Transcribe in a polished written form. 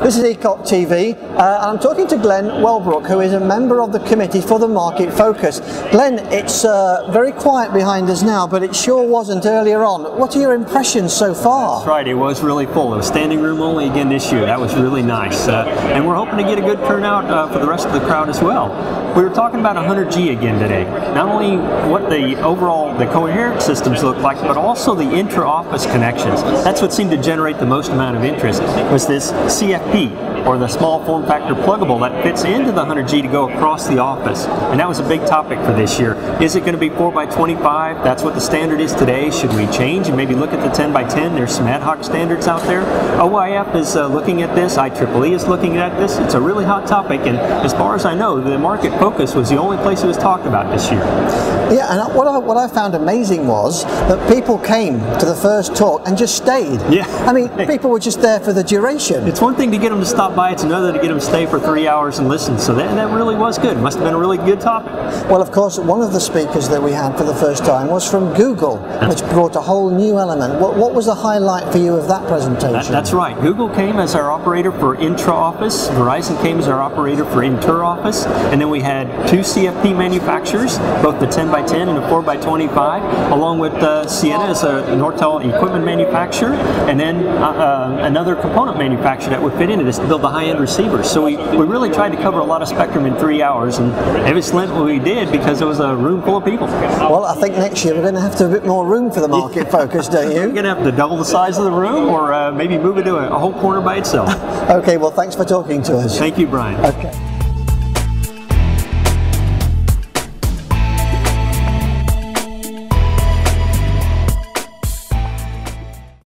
This is ECOC TV, and I'm talking to Glenn Wellbrock, who is a member of the Committee for the Market Focus. Glenn, it's very quiet behind us now, but it sure wasn't earlier on. What are your impressions so far? That's right, it was really full. It was standing room only again this year. That was really nice. And we're hoping to get a good turnout for the rest of the crowd as well. We were talking about 100G again today. Not only what the coherent systems look like, but also the intra-office connections. That's what seemed to generate the most amount of interest, was this CFP, or the small form factor pluggable that fits into the 100G to go across the office. And that was a big topic for this year. Is it going to be 4x25? That's what the standard is today. Should we change and maybe look at the 10x10? There's some ad hoc standards out there. OIF is looking at this. IEEE is looking at this. It's a really hot topic, and as far as I know, the Market Focus was the only place it was talked about this year. Yeah, and what I found amazing was that people came to the first talk and just stayed. Yeah. I mean, people were just there for the duration. It's one thing to get them to stop by, it's another to get them to stay for 3 hours and listen. So that really was good. Must have been a really good topic. Well, of course, one of the speakers that we had for the first time was from Google, which brought a whole new element. What was the highlight for you of that presentation? That's right. Google came as our operator for intra-office. Verizon came as our operator for inter-office. And then we had two CFP manufacturers, both the 10x10 and the 4x25, along with Sienna as a Nortel equipment manufacturer, and then another component manufacturer that would fit into this to build the high-end receivers. So we really tried to cover a lot of spectrum in 3 hours, and evidently we did because there was a room full of people. Well, I think next year we're going to have to have a bit more room for the Market Focus, don't you? We're going to have to double the size of the room, or maybe move it to a whole corner by itself. Okay, well, thanks for talking to us. Thank you, Brian. Okay.